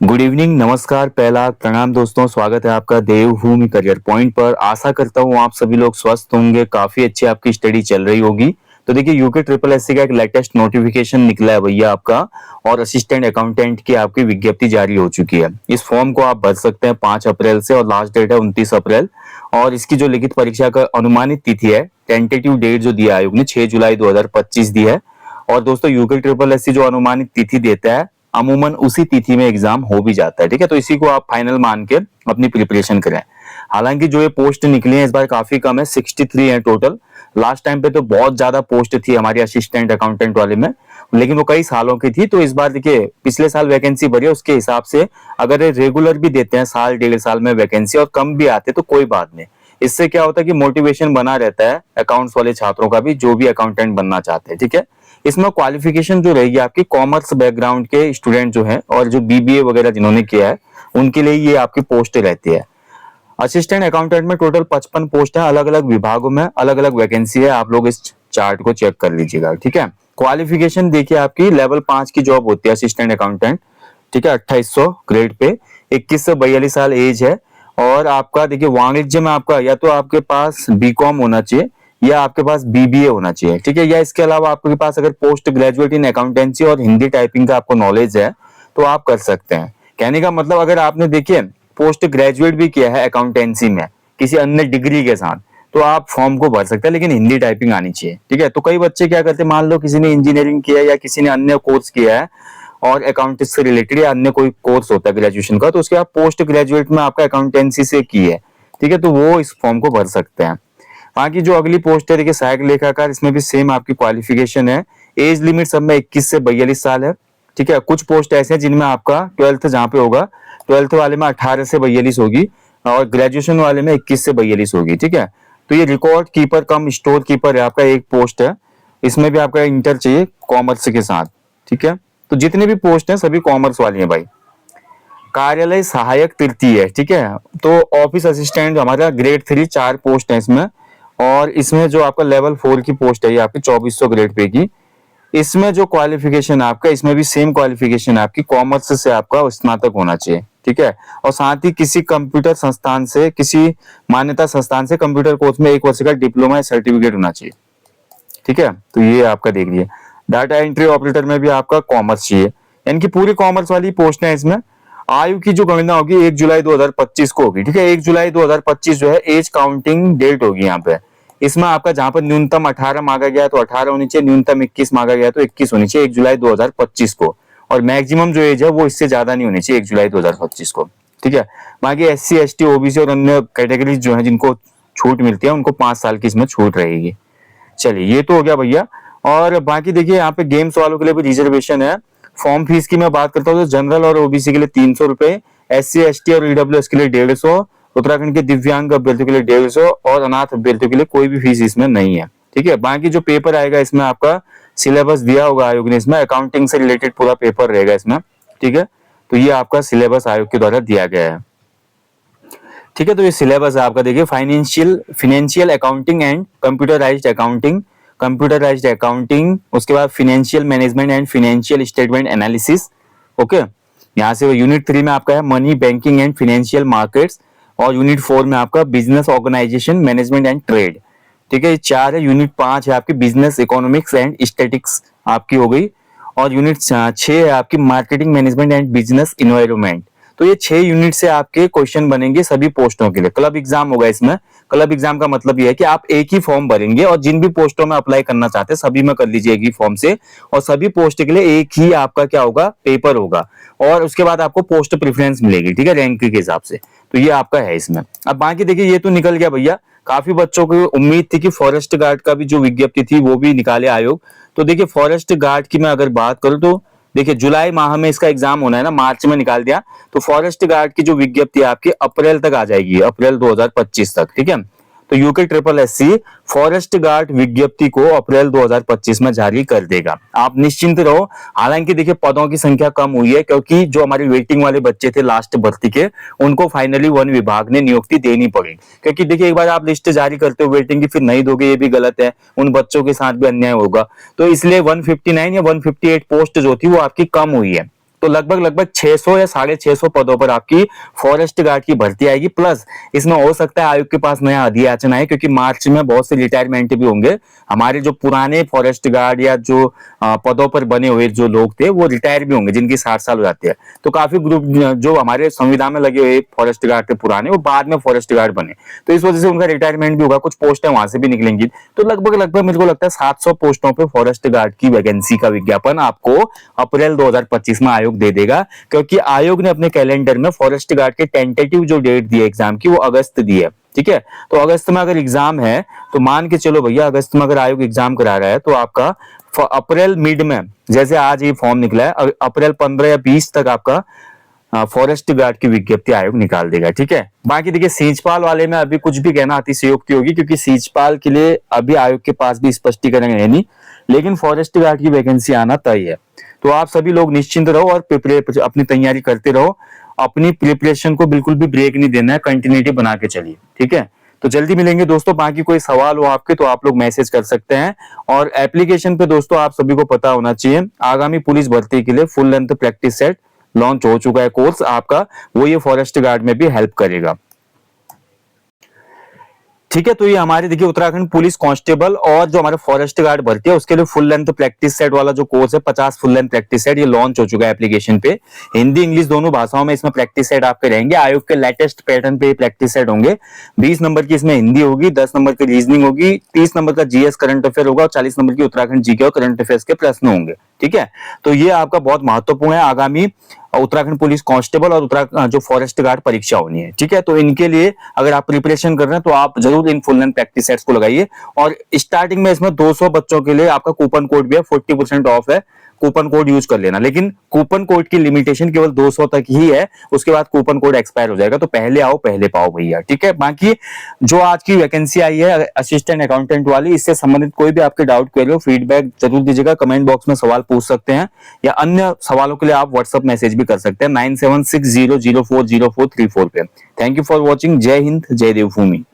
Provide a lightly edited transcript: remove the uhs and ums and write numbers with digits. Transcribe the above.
Good evening, नमस्कार, पहला प्रणाम दोस्तों। स्वागत है आपका देवभूमि करियर पॉइंट पर। आशा करता हूँ आप सभी लोग स्वस्थ होंगे, काफी अच्छी आपकी स्टडी चल रही होगी। तो देखिए यूके ट्रिपल एससी का एक लेटेस्ट नोटिफिकेशन निकला है भैया आपका, और असिस्टेंट अकाउंटेंट की आपकी विज्ञप्ति जारी हो चुकी है। इस फॉर्म को आप भर सकते हैं 5 अप्रैल से, और लास्ट डेट है 29 अप्रैल। और इसकी जो लिखित परीक्षा का अनुमानित तिथि है, टेंटेटिव डेट जो दिया आयोग ने 6 जुलाई 2025 दी है। और दोस्तों यूके ट्रिपल एससी जो अनुमानित तिथि देता है, अमूमन उसी तिथि में एग्जाम हो भी जाता है। ठीक है, तो इसी को आप फाइनल मान के अपनी प्रिपरेशन करें। हालांकि जो ये पोस्ट निकली है इस बार काफी कम है, 63 है टोटल। लास्ट टाइम पे तो बहुत ज्यादा पोस्ट थी हमारी असिस्टेंट अकाउंटेंट वाले में, लेकिन वो कई सालों की थी। तो इस बार देखिए पिछले साल वैकेंसी भरी है, उसके हिसाब से अगर ये रेगुलर भी देते हैं साल डेढ़ साल में वैकेंसी, और कम भी आते तो कोई बात नहीं। इससे क्या होता है कि मोटिवेशन बना रहता है अकाउंट्स वाले छात्रों का भी, जो भी अकाउंटेंट बनना चाहते हैं। ठीक है, इसमें क्वालिफिकेशन जो रहेगी आपकी, कॉमर्स बैकग्राउंड के स्टूडेंट जो हैं और जो बीबीए वगैरह जिन्होंने किया है उनके लिए ये आपकी पोस्ट रहती है। असिस्टेंट अकाउंटेंट में टोटल 55 पोस्ट है, अलग अलग विभागों में अलग अलग वैकेंसी है। आप लोग इस चार्ट को चेक कर लीजिएगा। ठीक है, क्वालिफिकेशन देखिए आपकी लेवल 5 की जॉब होती है असिस्टेंट अकाउंटेंट। ठीक है, 2800 ग्रेड पे, 21 से 42 साल एज है। और आपका देखिए वाणिज्य में आपका या तो आपके पास बीकॉम होना चाहिए या आपके पास बीबीए होना चाहिए। ठीक है, या इसके अलावा आपके पास अगर पोस्ट ग्रेजुएट इन अकाउंटेंसी और हिंदी टाइपिंग का आपको नॉलेज है तो आप कर सकते हैं। कहने का मतलब अगर आपने देखिए पोस्ट ग्रेजुएट भी किया है अकाउंटेंसी में किसी अन्य डिग्री के साथ, तो आप फॉर्म को भर सकते हैं, लेकिन हिंदी टाइपिंग आनी चाहिए। ठीक है, तो कई बच्चे क्या करते हैं, मान लो किसी ने इंजीनियरिंग किया है या किसी ने अन्य कोर्स किया है और अकाउंटेंसी से रिलेटेड या अन्य कोई कोर्स होता है ग्रेजुएशन का, तो उसके बाद पोस्ट ग्रेजुएट में आपका अकाउंटेंसी से की है। ठीक है, तो वो इस फॉर्म को भर सकते हैं। बाकी जो अगली पोस्ट है देखिए सहायक लेखाकार, इसमें भी सेम आपकी क्वालिफिकेशन है। एज लिमिट सब में 21 से 42 साल है। ठीक है, कुछ पोस्ट ऐसे हैं जिनमें आपका 12th जहाँ पे होगा, 12th वाले में 18 से 42 होगी, और ग्रेजुएशन वाले में 21 से 42 होगी। ठीक है, तो ये रिकॉर्ड कीपर कम स्टोर कीपर है आपका, एक पोस्ट है। इसमें भी आपका इंटर चाहिए कॉमर्स के साथ। ठीक है, तो जितने भी पोस्ट हैं सभी कॉमर्स वाली हैं भाई। कार्यालय सहायक तृतीय है। ठीक है, तो ऑफिस असिस्टेंट हमारा ग्रेड 3 4 पोस्ट है इसमें। और इसमें जो आपका लेवल 4 की पोस्ट है ये आपकी 2400 ग्रेड पे की। इसमें जो क्वालिफिकेशन आपका, इसमें भी सेम क्वालिफिकेशन आपकी, कॉमर्स से आपका स्नातक होना चाहिए। ठीक है, और साथ ही किसी कंप्यूटर संस्थान से, किसी मान्यता संस्थान से कंप्यूटर कोर्स में 1 वर्ष का डिप्लोमा या सर्टिफिकेट होना चाहिए। ठीक है, तो ये आपका देख लीजिए। डाटा एंट्री ऑपरेटर में भी आपका कॉमर्स चाहिए, यानी कि पूरी कॉमर्स वाली पोस्ट है इसमें। आयु की जो गणना होगी 1 जुलाई 2025 को होगी। ठीक है, 1 जुलाई 2025 जो है एज काउंटिंग डेट होगी यहाँ पे। इसमें आपका जहां पर न्यूनतम 18 मांगा गया तो 18 होनी चाहिए, न्यूनतम 21 मांगा गया तो 21 होनी चाहिए 1 जुलाई 2025 को। और मैक्सिमम जो एज है वो इससे ज्यादा नहीं होनी चाहिए 1 जुलाई 2025 को। ठीक है, बाकी एससी एसटी ओबीसी और अन्य कैटेगरीज जो है जिनको छूट मिलती है उनको 5 साल की इसमें छूट रहेगी। चलिए ये तो हो गया भैया। और बाकी देखिए यहाँ पे गेम्स वालों के लिए भी रिजर्वेशन है। फॉर्म फीस की मैं बात करता हूँ तो जनरल और ओबीसी के लिए 300 रुपए, एससी एसटी और ईडब्ल्यूएस के लिए 150, उत्तराखंड के दिव्यांग अभ्यर्थियों के लिए 150, और अनाथ अभ्यर्थियों के लिए कोई भी फीस इसमें नहीं है। ठीक है, बाकी जो पेपर आएगा इसमें आपका सिलेबस दिया होगा आयोग ने, इसमें अकाउंटिंग से रिलेटेड पूरा पेपर रहेगा इसमें। ठीक है, तो ये आपका सिलेबस आयोग के द्वारा दिया गया है। ठीक है, तो ये सिलेबस है आपका, देखिए financial accounting and computerised accounting, उसके बाद financial management and financial statement analysis. Okay, यहाँ से यूनिट 3 में आपका है money banking and financial markets, और यूनिट 4 में आपका business organisation management and trade. ठीक है, ये 4 है। यूनिट 5 है आपकी बिजनेस इकोनॉमिक्स एंड स्टैटिक्स आपकी हो गई, और यूनिट 6 है आपकी marketing management and business environment. तो ये 6 यूनिट से आपके क्वेश्चन बनेंगे सभी पोस्टों के लिए। क्लब एग्जाम होगा इसमें। क्लब एग्जाम का मतलब ये है कि आप एक ही फॉर्म भरेंगे और जिन भी पोस्टों में अप्लाई करना चाहते हैं सभी में कर लीजिए एक ही फॉर्म से, और सभी पोस्ट के लिए एक ही आपका क्या होगा, पेपर होगा। और उसके बाद आपको पोस्ट प्रेफरेंस मिलेगी। ठीक है, रैंक के हिसाब से। तो ये आपका है इसमें। अब बाकी देखिए ये तो निकल गया भैया। काफी बच्चों को उम्मीद थी कि फॉरेस्ट गार्ड का भी जो विज्ञप्ति थी वो भी निकाले आयोग। तो देखिए फॉरेस्ट गार्ड की मैं अगर बात करूं तो देखिए जुलाई माह में इसका एग्जाम होना है ना, मार्च में निकाल दिया, तो फॉरेस्ट गार्ड की जो विज्ञप्ति आपकी अप्रैल तक आ जाएगी, अप्रैल 2025 तक। ठीक है, तो UK triple SC forest guard विज्ञप्ति को अप्रैल 2025 में जारी कर देगा। आप निश्चिंत रहो। हालांकि देखिए पदों की संख्या कम हुई है, क्योंकि जो हमारे वेटिंग वाले बच्चे थे लास्ट भर्ती के, उनको फाइनली वन विभाग ने नियुक्ति देनी पड़ी। क्योंकि देखिए एक बार आप लिस्ट जारी करते हो वेटिंग की, फिर नहीं दोगे ये भी गलत है, उन बच्चों के साथ भी अन्याय होगा। तो इसलिए 159 या 158 पोस्ट जो थी वो आपकी कम हुई है। तो लगभग 600 या 650 पदों पर आपकी फॉरेस्ट गार्ड की भर्ती आएगी। प्लस इसमें हो सकता है आयोग के पास नया अधियाचन आए, क्योंकि मार्च में बहुत से रिटायरमेंट भी होंगे। हमारे जो पुराने फॉरेस्ट गार्ड या जो पदों पर बने हुए जो लोग थे वो रिटायर भी होंगे, जिनकी 60 साल हो जाते हैं। तो काफी ग्रुप जो हमारे संविधान में लगे हुए फॉरेस्ट गार्ड थे पुराने, वो बाद में फॉरेस्ट गार्ड बने, तो इस वजह से उनका रिटायरमेंट भी होगा, कुछ पोस्टें वहां से भी निकलेंगी। तो लगभग मेरे को लगता है 700 पोस्टों पे फॉरेस्ट गार्ड की वैकेंसी का विज्ञापन आपको अप्रैल 2025 में आयोग दे देगा, क्योंकि आयोग ने अपने कैलेंडर में फॉरेस्ट गार्ड के टेंटेटिव जो डेट दी है एग्जाम की, वो अगस्त दी है। ठीक है, तो अगस्त में अगर एग्जाम है तो मान के चलो भैया, अगस्त में अगर आयोग एग्जाम करा रहा है तो आपका अप्रैल मिड में, जैसे आज ये फॉर्म निकला है, अप्रैल 15 या 20 तक आपका फॉरेस्ट गार्ड की विज्ञप्ति आयोग निकाल देगा। ठीक है, बाकी देखिए सींचपाल वाले में अभी कुछ भी कहना अतिशयोक्ति होगी, क्योंकि सींचपाल के लिए अभी आयोग के पास भी स्पष्टीकरण है नहीं, लेकिन फॉरेस्ट गार्ड की वैकेंसी आना तय है। तो आप सभी लोग निश्चिंत रहो और अपनी तैयारी करते रहो, अपनी प्रिपरेशन को बिल्कुल भी ब्रेक नहीं देना है, कंटिन्यूटी बना के चलिए। ठीक है, तो जल्दी मिलेंगे दोस्तों। बाकी कोई सवाल हो आपके तो आप लोग मैसेज कर सकते हैं। और एप्लीकेशन पे दोस्तों आप सभी को पता होना चाहिए, आगामी पुलिस भर्ती के लिए full length practice set launch हो चुका है कोर्स आपका, वो ये फॉरेस्ट गार्ड में भी हेल्प करेगा। ठीक है, तो ये हमारे देखिए उत्तराखंड पुलिस कांस्टेबल और जो हमारे फॉरेस्ट गार्ड भर्ती है उसके लिए फुल लेंथ प्रैक्टिस सेट वाला जो कोर्स है, 50 फुल लेंथ प्रैक्टिस सेट, ये लॉन्च हो चुका है एप्लीकेशन पे। हिंदी इंग्लिश दोनों भाषाओं में इसमें प्रैक्टिस सेट आपके रहेंगे। आयोग के लेटेस्ट पैटर्न पे प्रैक्टिस सेट होंगे। 20 नंबर की इसमें हिंदी होगी, 10 नंबर की रीजनिंग होगी, 30 नंबर का जीएस करंट अफेयर होगा और 40 नंबर की उत्तराखंड जीके और करंट अफेयर्स के प्रश्न होंगे। ठीक है, तो ये आपका बहुत महत्वपूर्ण है, आगामी उत्तराखंड पुलिस कांस्टेबल और उत्तराखंड जो फॉरेस्ट गार्ड परीक्षा होनी है। ठीक है, तो इनके लिए अगर आप प्रिपरेशन कर रहे हैं तो आप जरूर in full length practice sets को लगाइए। और स्टार्टिंग में इसमें 200 बच्चों के लिए आपका कूपन कोड भी है, 40% ऑफ है, कूपन कोड यूज कर लेना। लेकिन कूपन कोड की लिमिटेशन केवल 200 तक ही है, उसके बाद कूपन कोड एक्सपायर हो जाएगा। तो पहले आओ पहले पाओ भैया। ठीक है, बाकी जो आज की वैकेंसी आई है असिस्टेंट अकाउंटेंट वाली, इससे संबंधित कोई भी आपके डाउट क्वेरी हो, फीडबैक जरूर दीजिएगा। कमेंट बॉक्स में सवाल पूछ सकते हैं या अन्य सवालों के लिए आप व्हाट्सएप मैसेज भी कर सकते हैं 9760040434 पे। Thank you for watching. जय हिंद, जय देवभूमि।